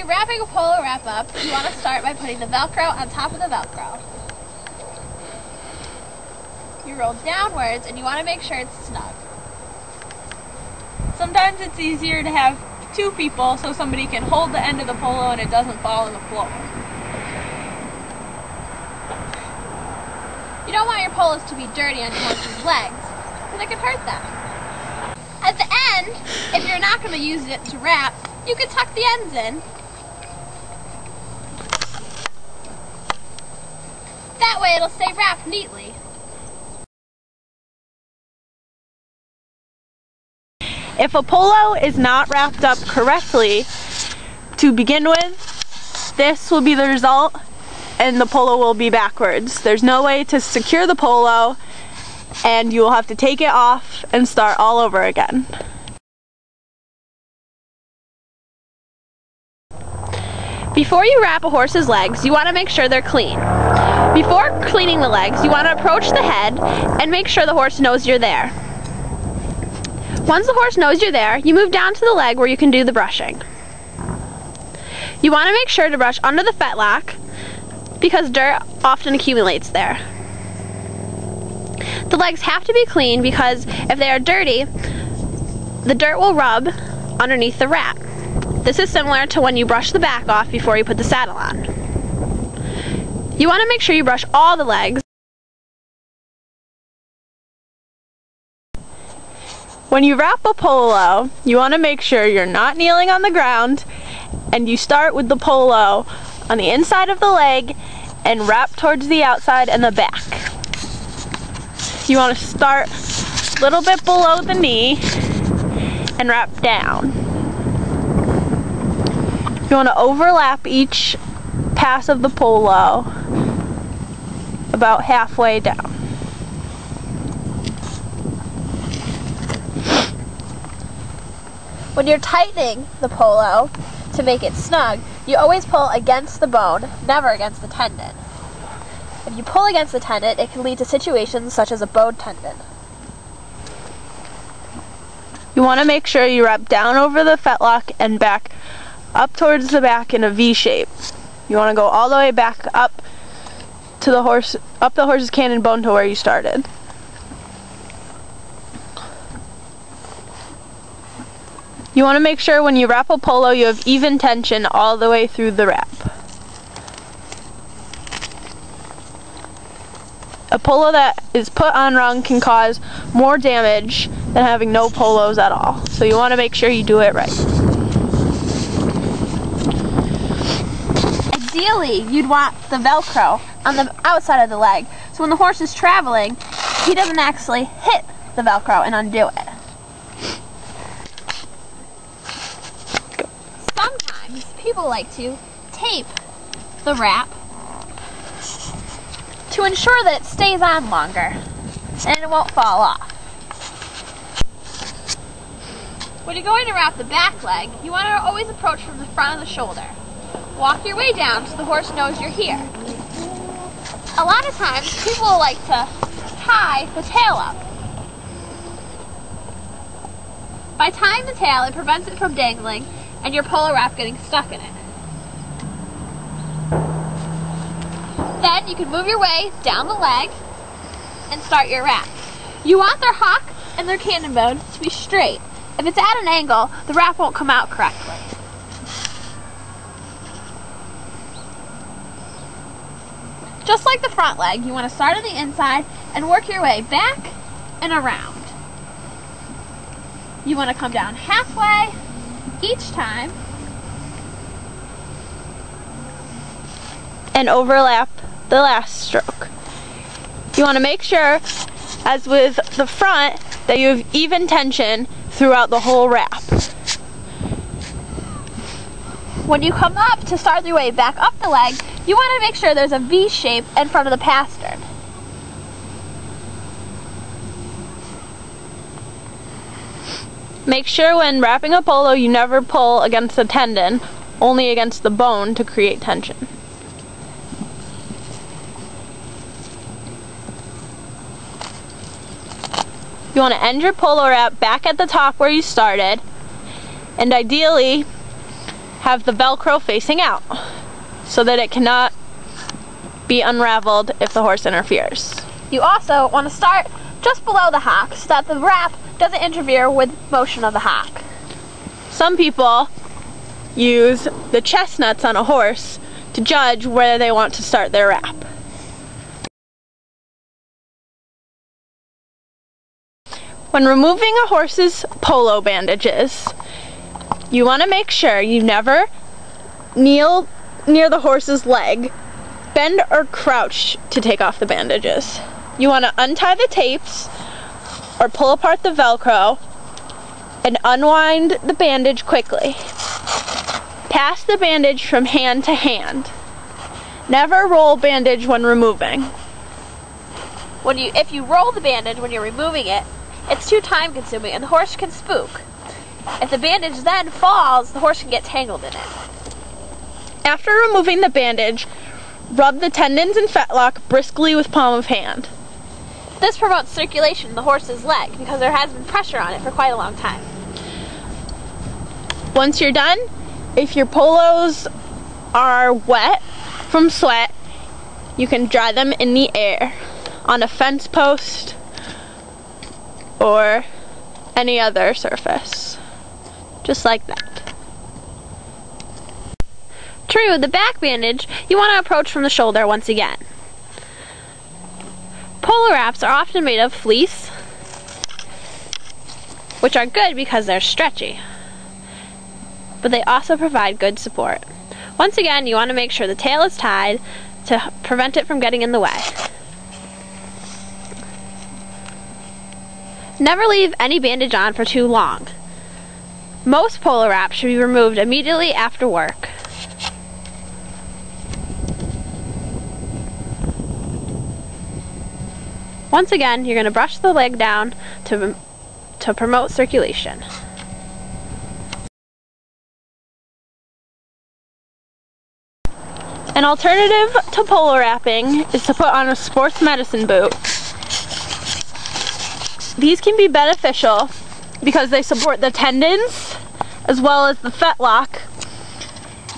you're wrapping a polo wrap up, you want to start by putting the Velcro on top of the Velcro. You roll downwards and you want to make sure it's snug. Sometimes it's easier to have two people so somebody can hold the end of the polo and it doesn't fall on the floor. You don't want your polos to be dirty on your horse's legs, because it could hurt them. At the end, if you're not going to use it to wrap, you can tuck the ends in. That way it'll stay wrapped neatly. If a polo is not wrapped up correctly to begin with, this will be the result and the polo will be backwards. There's no way to secure the polo and you will have to take it off and start all over again. Before you wrap a horse's legs, you want to make sure they're clean. Before cleaning the legs, you want to approach the head and make sure the horse knows you're there. Once the horse knows you're there, you move down to the leg where you can do the brushing. You want to make sure to brush under the fetlock because dirt often accumulates there. The legs have to be clean because if they are dirty, the dirt will rub underneath the wrap. This is similar to when you brush the back off before you put the saddle on. You want to make sure you brush all the legs. When you wrap a polo, you want to make sure you're not kneeling on the ground and you start with the polo on the inside of the leg and wrap towards the outside and the back. You want to start a little bit below the knee and wrap down. You want to overlap each pass of the polo about halfway down. When you're tightening the polo to make it snug, you always pull against the bone, never against the tendon. If you pull against the tendon, it can lead to situations such as a bowed tendon. You want to make sure you wrap down over the fetlock and back up towards the back in a V shape. You want to go all the way back up to the horse, up the horse's cannon bone to where you started. You want to make sure when you wrap a polo you have even tension all the way through the wrap. A polo that is put on wrong can cause more damage than having no polos at all. So you want to make sure you do it right. Ideally, you'd want the Velcro on the outside of the leg, so when the horse is traveling, he doesn't actually hit the Velcro and undo it. Sometimes people like to tape the wrap to ensure that it stays on longer and it won't fall off. When you're going to wrap the back leg, you want to always approach from the front of the shoulder. Walk your way down so the horse knows you're here. A lot of times people like to tie the tail up. By tying the tail, it prevents it from dangling and your polo wrap getting stuck in it. Then you can move your way down the leg and start your wrap. You want their hock and their cannon bone to be straight. If it's at an angle, the wrap won't come out correctly. Just like the front leg, you want to start on the inside and work your way back and around. You want to come down halfway each time and overlap the last stroke. You want to make sure, as with the front, that you have even tension throughout the whole wrap. When you come up to start your way back up the leg, you want to make sure there's a V shape in front of the pastern. Make sure when wrapping a polo you never pull against the tendon, only against the bone to create tension. You want to end your polo wrap back at the top where you started, and ideally have the Velcro facing out so that it cannot be unraveled if the horse interferes. You also want to start just below the hock so that the wrap doesn't interfere with motion of the hock. Some people use the chestnuts on a horse to judge where they want to start their wrap. When removing a horse's polo bandages, you want to make sure you never kneel near the horse's leg, bend or crouch to take off the bandages. You want to untie the tapes or pull apart the Velcro and unwind the bandage quickly. Pass the bandage from hand to hand. Never roll bandage when removing. If you roll the bandage when you're removing it, it's too time consuming and the horse can spook. If the bandage then falls, the horse can get tangled in it. After removing the bandage, rub the tendons and fetlock briskly with palm of hand. This promotes circulation in the horse's leg because there has been pressure on it for quite a long time. Once you're done, if your polos are wet from sweat, you can dry them in the air on a fence post or any other surface, just like that. True, the back bandage you want to approach from the shoulder once again. Polo wraps are often made of fleece, which are good because they're stretchy, but they also provide good support. Once again, you want to make sure the tail is tied to prevent it from getting in the way. Never leave any bandage on for too long. Most polo wraps should be removed immediately after work. Once again, you're going to brush the leg down to promote circulation. An alternative to polo wrapping is to put on a sports medicine boot. These can be beneficial because they support the tendons as well as the fetlock.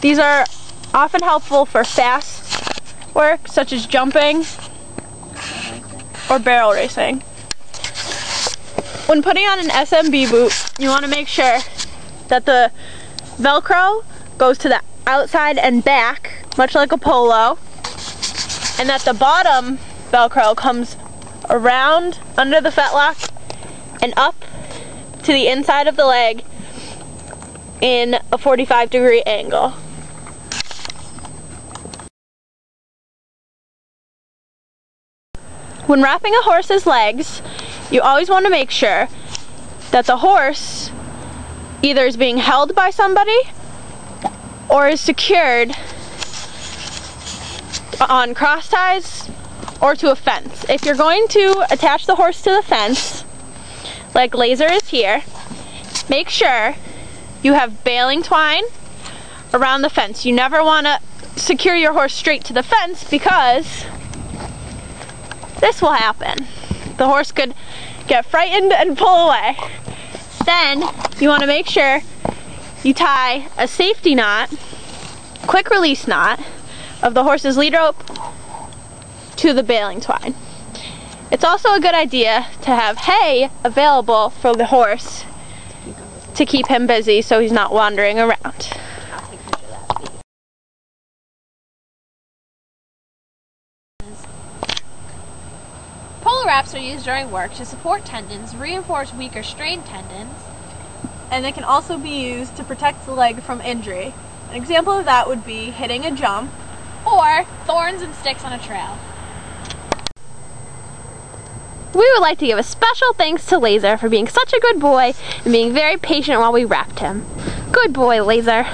These are often helpful for fast work such as jumping or barrel racing. When putting on an SMB boot, you want to make sure that the Velcro goes to the outside and back, much like a polo, and that the bottom Velcro comes around under the fetlock and up to the inside of the leg in a 45-degree angle. When wrapping a horse's legs, you always want to make sure that the horse either is being held by somebody or is secured on cross ties or to a fence. If you're going to attach the horse to the fence, like Laser is here, make sure you have baling twine around the fence. You never want to secure your horse straight to the fence because this will happen. The horse could get frightened and pull away. Then you want to make sure you tie a safety knot, quick release knot, of the horse's lead rope to the baling twine. It's also a good idea to have hay available for the horse to keep him busy so he's not wandering around. Polo wraps are used during work to support tendons, reinforce weak or strained tendons, And they can also be used to protect the leg from injury. An example of that would be hitting a jump or thorns and sticks on a trail. We would like to give a special thanks to Laser for being such a good boy and being very patient while we wrapped him. Good boy, Laser.